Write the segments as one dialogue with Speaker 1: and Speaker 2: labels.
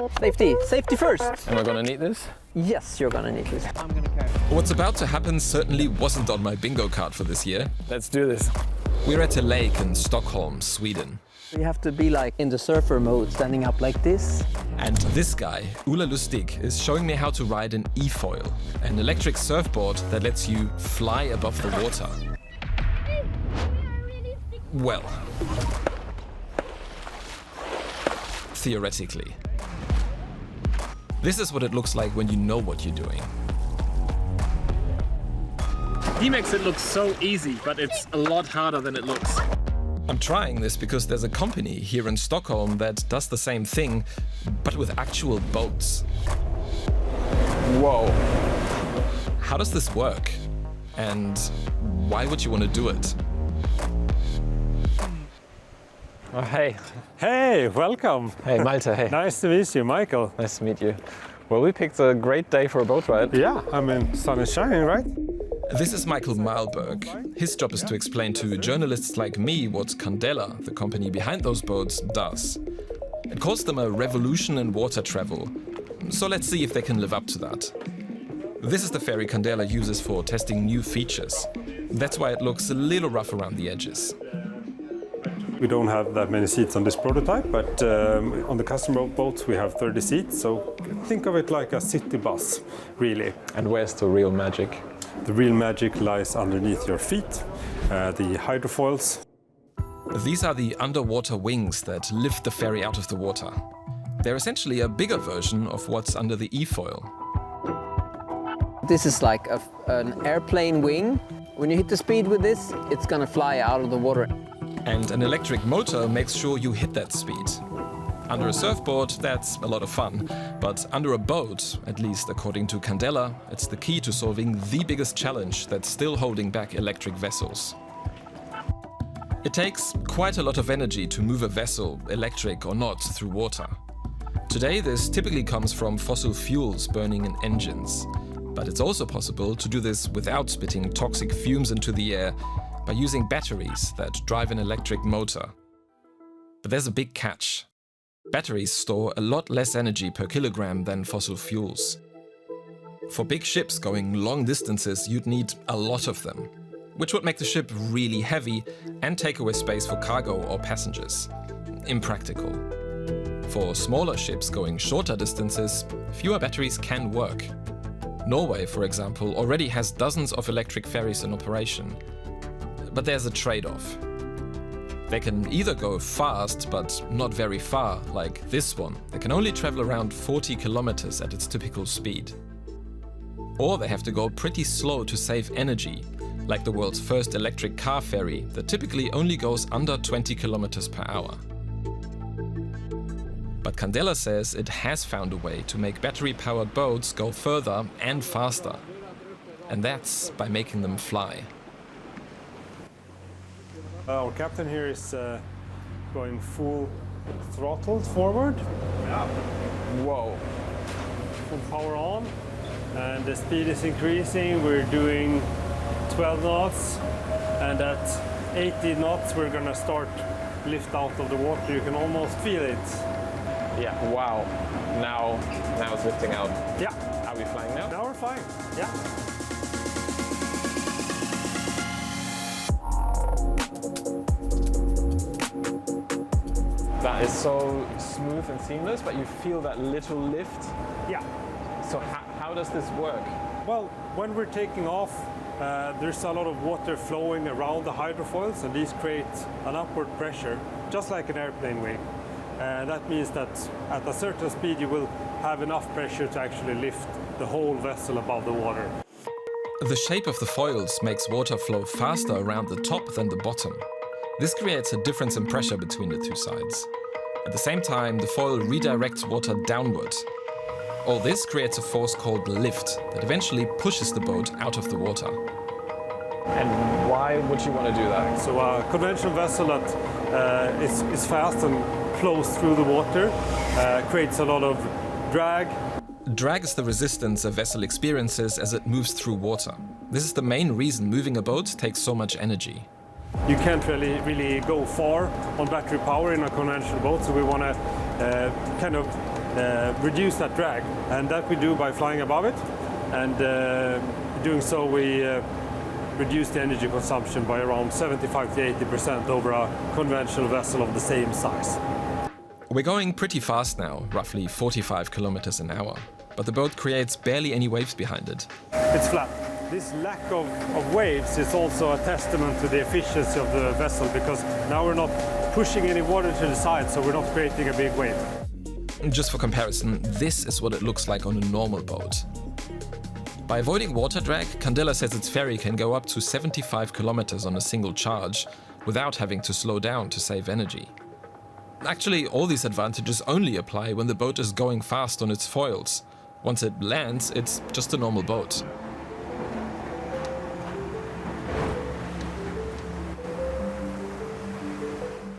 Speaker 1: Safety, safety first.
Speaker 2: Am I gonna need this?
Speaker 1: Yes, you're gonna need this. I'm gonna carry.
Speaker 3: What's about to happen certainly wasn't on my bingo card for this year.
Speaker 2: Let's do this.
Speaker 3: We're at a lake in Stockholm, Sweden.
Speaker 1: You have to be like in the surfer mode, standing up like this.
Speaker 3: And this guy, Ulla Lustig, is showing me how to ride an e-foil, an electric surfboard that lets you fly above the water. Well, theoretically. This is what it looks like when you know what you're doing.
Speaker 4: He makes it look so easy, but it's a lot harder than it looks.
Speaker 3: I'm trying this because there's a company here in Stockholm that does the same thing, but with actual boats.
Speaker 2: Whoa.
Speaker 3: How does this work? And why would you want to do it?
Speaker 2: Oh, hey.
Speaker 5: Hey, welcome.
Speaker 2: Hey, Malte, hey.
Speaker 5: Nice to meet you, Michael.
Speaker 2: Nice to meet you. Well, we picked a great day for a boat ride.
Speaker 5: Yeah, I mean, sun is shining, right?
Speaker 3: This is Michael Malberg. His job is to explain to journalists like me what Candela, the company behind those boats, does. It calls them a revolution in water travel. So let's see if they can live up to that. This is the ferry Candela uses for testing new features. That's why it looks a little rough around the edges.
Speaker 5: We don't have that many seats on this prototype, but on the customer boats we have 30 seats, so think of it like a city bus, really.
Speaker 2: And where's the real magic?
Speaker 5: The real magic lies underneath your feet, the hydrofoils.
Speaker 3: These are the underwater wings that lift the ferry out of the water. They're essentially a bigger version of what's under the e-foil.
Speaker 1: This is like an airplane wing. When you hit the speed with this, it's gonna fly out of the water.
Speaker 3: And an electric motor makes sure you hit that speed. Under a surfboard, that's a lot of fun. But under a boat, at least according to Candela, it's the key to solving the biggest challenge that's still holding back electric vessels. It takes quite a lot of energy to move a vessel, electric or not, through water. Today, this typically comes from fossil fuels burning in engines. But it's also possible to do this without spitting toxic fumes into the air, by using batteries that drive an electric motor. But there's a big catch. Batteries store a lot less energy per kilogram than fossil fuels. For big ships going long distances, you'd need a lot of them, which would make the ship really heavy and take away space for cargo or passengers. Impractical. For smaller ships going shorter distances, fewer batteries can work. Norway, for example, already has dozens of electric ferries in operation. But there's a trade-off. They can either go fast, but not very far, like this one. They can only travel around 40 kilometers at its typical speed. Or they have to go pretty slow to save energy, like the world's first electric car ferry that typically only goes under 20 kilometers per hour. But Candela says it has found a way to make battery-powered boats go further and faster. And that's by making them fly.
Speaker 5: Our captain here is going full throttle forward. Yeah.
Speaker 2: Whoa.
Speaker 5: Full power on. And the speed is increasing. We're doing 12 knots. And at 80 knots, we're going to start lift out of the water. You can almost feel it.
Speaker 2: Yeah, wow. Now it's lifting out.
Speaker 5: Yeah.
Speaker 2: Are we flying now?
Speaker 5: Now we're flying. Yeah.
Speaker 2: That is so smooth and seamless, but you feel that little lift.
Speaker 5: Yeah.
Speaker 2: So how does this work?
Speaker 5: Well, when we're taking off, there's a lot of water flowing around the hydrofoils, and these create an upward pressure, just like an airplane wing. That means that at a certain speed you will have enough pressure to actually lift the whole vessel above the water.
Speaker 3: The shape of the foils makes water flow faster around the top than the bottom. This creates a difference in pressure between the two sides. At the same time, the foil redirects water downward. All this creates a force called lift that eventually pushes the boat out of the water.
Speaker 2: And why would you want to do that?
Speaker 5: So a conventional vessel that is fast and flows through the water creates a lot of drag.
Speaker 3: Drag is the resistance a vessel experiences as it moves through water. This is the main reason moving a boat takes so much energy.
Speaker 5: You can't really go far on battery power in a conventional boat, so we want to kind of reduce that drag, and that we do by flying above it, and doing so we reduce the energy consumption by around 75 to 80% over a conventional vessel of the same size.
Speaker 3: We're going pretty fast now, roughly 45 kilometers an hour, but the boat creates barely any waves behind it.
Speaker 5: It's flat. This lack of waves is also a testament to the efficiency of the vessel, because now we're not pushing any water to the side, so we're not creating a big wave.
Speaker 3: Just for comparison, this is what it looks like on a normal boat. By avoiding water drag, Candela says its ferry can go up to 75 kilometers on a single charge without having to slow down to save energy. Actually, all these advantages only apply when the boat is going fast on its foils. Once it lands, it's just a normal boat.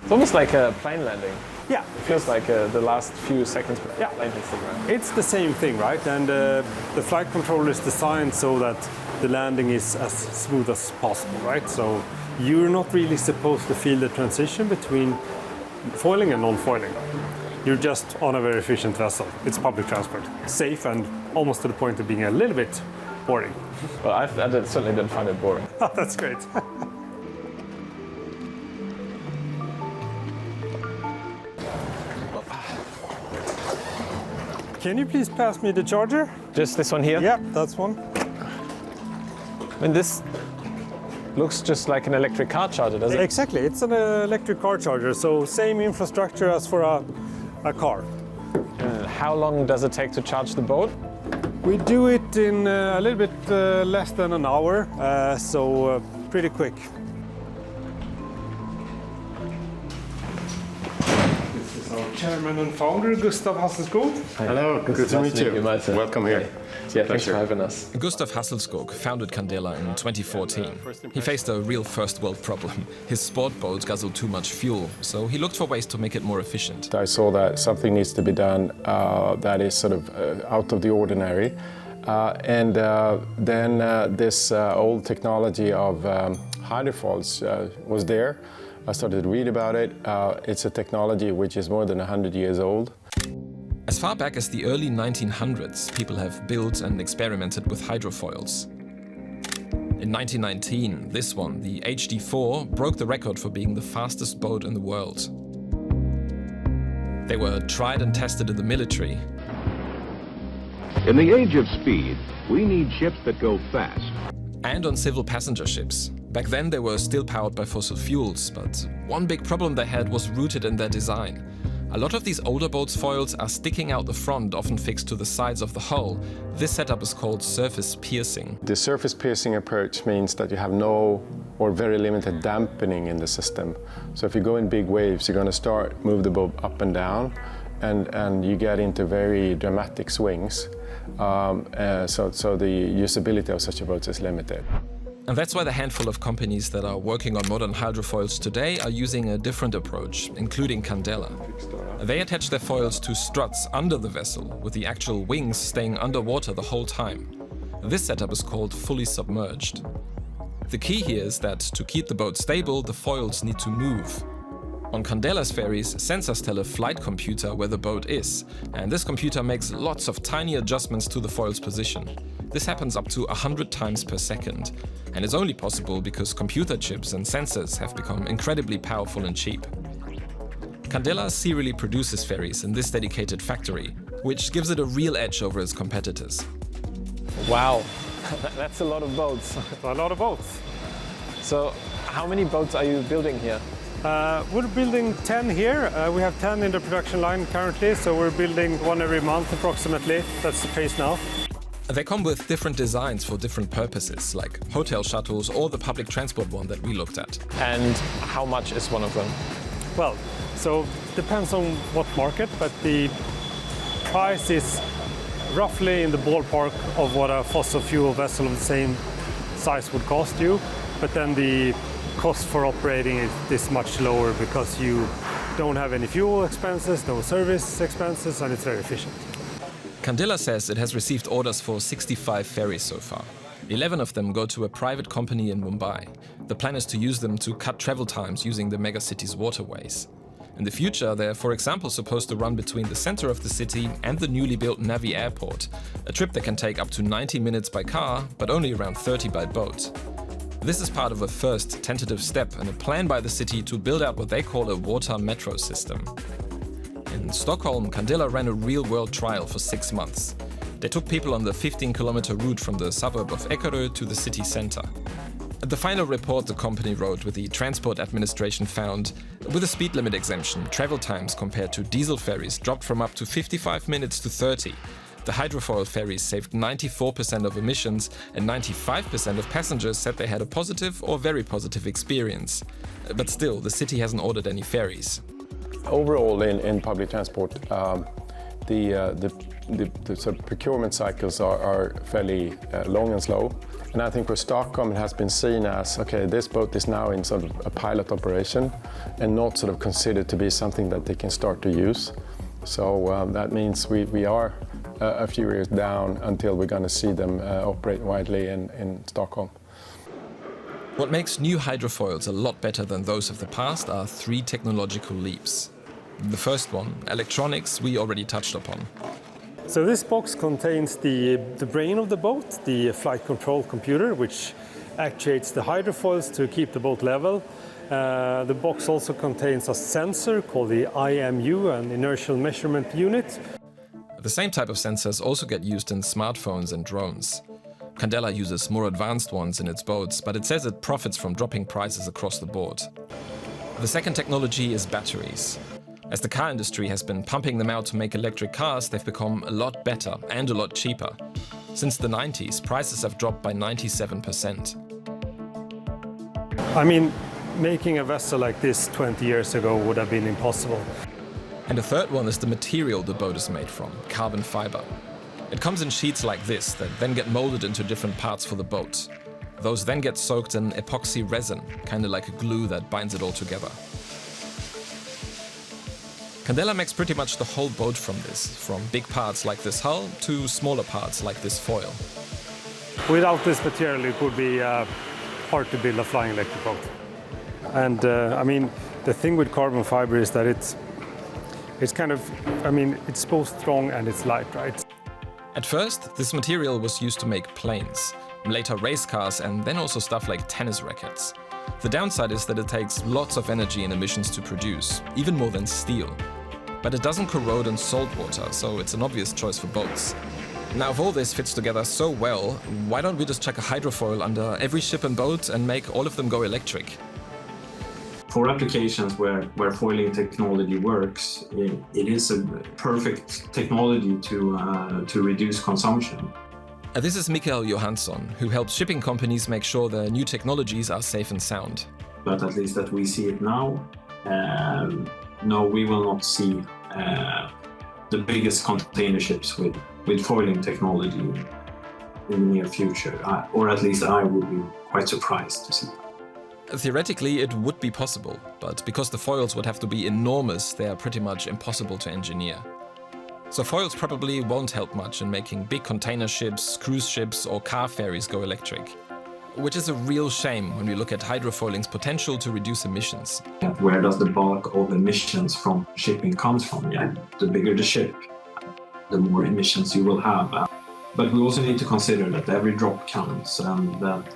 Speaker 2: It's almost like a plane landing.
Speaker 5: Yeah.
Speaker 2: It feels like the last few seconds before the plane hits the ground.
Speaker 5: It's the same thing, right? And the flight controller is designed so that the landing is as smooth as possible, right? So you're not really supposed to feel the transition between foiling and non-foiling. You're just on a very efficient vessel. It's public transport. Safe and almost to the point of being a little bit boring.
Speaker 2: Well, I certainly didn't find it boring.
Speaker 5: That's great. Can you please pass me the charger?
Speaker 2: Just this one here?
Speaker 5: Yeah, that's one.
Speaker 2: I mean, this looks just like an electric car charger, doesn't it?
Speaker 5: Exactly, it's an electric car charger, so same infrastructure as for a car.
Speaker 2: How long does it take to charge the boat?
Speaker 5: We do it in a little bit less than an hour, so pretty quick. This is our chairman and founder, Gustav Hasselskog.
Speaker 6: Hello, good to meet you.
Speaker 2: Malte.
Speaker 6: Welcome here.
Speaker 2: Yeah, thanks for having us.
Speaker 3: Gustav Hasselskog founded Candela in 2014. He faced a real first world problem. His sport boat guzzled too much fuel, so he looked for ways to make it more efficient.
Speaker 6: I saw that something needs to be done that is sort of out of the ordinary. Then this old technology of hydrofoils was there. I started to read about it. It's a technology which is more than 100 years old.
Speaker 3: As far back as the early 1900s, people have built and experimented with hydrofoils. In 1919, this one, the HD4, broke the record for being the fastest boat in the world. They were tried and tested in the military.
Speaker 7: In the age of speed, we need ships that go fast.
Speaker 3: And on civil passenger ships. Back then they were still powered by fossil fuels, but one big problem they had was rooted in their design. A lot of these older boats' foils are sticking out the front, often fixed to the sides of the hull. This setup is called surface piercing.
Speaker 6: The surface piercing approach means that you have no or very limited dampening in the system. So if you go in big waves, you're going to move the boat up and down, and you get into very dramatic swings. So the usability of such a boat is limited.
Speaker 3: And that's why the handful of companies that are working on modern hydrofoils today are using a different approach, including Candela. They attach their foils to struts under the vessel, with the actual wings staying underwater the whole time. This setup is called fully submerged. The key here is that to keep the boat stable, the foils need to move. On Candela's ferries, sensors tell a flight computer where the boat is, and this computer makes lots of tiny adjustments to the foil's position. This happens up to 100 times per second, and it's only possible because computer chips and sensors have become incredibly powerful and cheap. Candela serially produces ferries in this dedicated factory, which gives it a real edge over its competitors.
Speaker 2: Wow, that's a lot of boats.
Speaker 5: A lot of boats.
Speaker 2: So, how many boats are you building here?
Speaker 5: We're building 10 here. We have 10 in the production line currently, so we're building one every month approximately. That's the pace now.
Speaker 3: They come with different designs for different purposes, like hotel shuttles or the public transport one that we looked at.
Speaker 2: And how much is one of them?
Speaker 5: Well, so depends on what market, but the price is roughly in the ballpark of what a fossil fuel vessel of the same size would cost you. But then the cost for operating is much lower because you don't have any fuel expenses, no service expenses, and it's very efficient.
Speaker 3: Candela says it has received orders for 65 ferries so far. 11 of them go to a private company in Mumbai. The plan is to use them to cut travel times using the megacity's waterways. In the future, they're, for example, supposed to run between the center of the city and the newly built Navi airport, a trip that can take up to 90 minutes by car, but only around 30 by boat. This is part of a first tentative step in a plan by the city to build out what they call a water metro system. In Stockholm, Candela ran a real-world trial for 6 months. They took people on the 15-kilometer route from the suburb of Eckerö to the city center. The final report the company wrote with the Transport Administration found, with a speed limit exemption, travel times compared to diesel ferries dropped from up to 55 minutes to 30. The hydrofoil ferries saved 94% of emissions, and 95% of passengers said they had a positive or very positive experience. But still, the city hasn't ordered any ferries.
Speaker 6: Overall, in public transport, the sort of procurement cycles are fairly long and slow. And I think for Stockholm, it has been seen as, okay, this boat is now in sort of a pilot operation and not sort of considered to be something that they can start to use. So that means we are a few years down until we're going to see them operate widely in Stockholm.
Speaker 3: What makes new hydrofoils a lot better than those of the past are 3 technological leaps. The first one, electronics, we already touched upon.
Speaker 5: So this box contains the brain of the boat, the flight control computer, which actuates the hydrofoils to keep the boat level. The box also contains a sensor called the IMU, an inertial measurement unit.
Speaker 3: The same type of sensors also get used in smartphones and drones. Candela uses more advanced ones in its boats, but it says it profits from dropping prices across the board. The second technology is batteries. As the car industry has been pumping them out to make electric cars, they've become a lot better and a lot cheaper. Since the 90s, prices have dropped by 97%.
Speaker 5: I mean, making a vessel like this 20 years ago would have been impossible.
Speaker 3: And the third one is the material the boat is made from, carbon fiber. It comes in sheets like this that then get molded into different parts for the boat. Those then get soaked in epoxy resin, kind of like a glue that binds it all together. Candela makes pretty much the whole boat from this, from big parts like this hull to smaller parts like this foil.
Speaker 5: Without this material, it would be hard to build a flying electric boat. And I mean, the thing with carbon fiber is that it's kind of, I mean, it's both strong and it's light, right?
Speaker 3: At first, this material was used to make planes, later race cars, and then also stuff like tennis rackets. The downside is that it takes lots of energy and emissions to produce, even more than steel. But it doesn't corrode in salt water, so it's an obvious choice for boats. Now, if all this fits together so well, why don't we just chuck a hydrofoil under every ship and boat and make all of them go electric?
Speaker 8: For applications where foiling technology works, it is a perfect technology to reduce consumption.
Speaker 3: This is Mikael Johansson, who helps shipping companies make sure their new technologies are safe and sound.
Speaker 8: But at least that we see it now, no, we will not see the biggest container ships with foiling technology in the near future, or at least I would be quite surprised to see that.
Speaker 3: Theoretically, it would be possible, but because the foils would have to be enormous, they are pretty much impossible to engineer. So foils probably won't help much in making big container ships, cruise ships or car ferries go electric. Which is a real shame when we look at hydrofoiling's potential to reduce emissions.
Speaker 8: Where does the bulk of emissions from shipping comes from? Yeah, the bigger the ship, the more emissions you will have. But we also need to consider that every drop counts, and that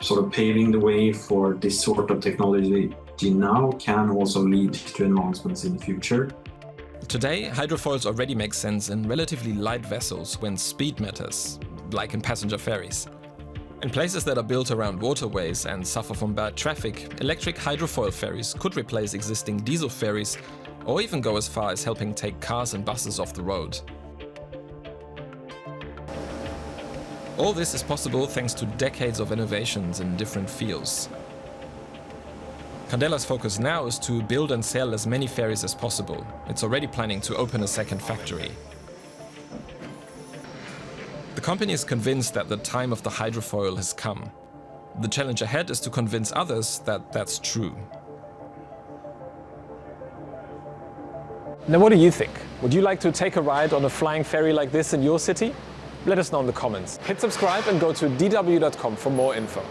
Speaker 8: sort of paving the way for this sort of technology now can also lead to advancements in the future.
Speaker 3: Today, hydrofoils already make sense in relatively light vessels when speed matters, like in passenger ferries. In places that are built around waterways and suffer from bad traffic, electric hydrofoil ferries could replace existing diesel ferries or even go as far as helping take cars and buses off the road. All this is possible thanks to decades of innovations in different fields. Candela's focus now is to build and sell as many ferries as possible. It's already planning to open a second factory. The company is convinced that the time of the hydrofoil has come. The challenge ahead is to convince others that that's true.
Speaker 2: Now, what do you think? Would you like to take a ride on a flying ferry like this in your city? Let us know in the comments. Hit subscribe and go to dw.com for more info.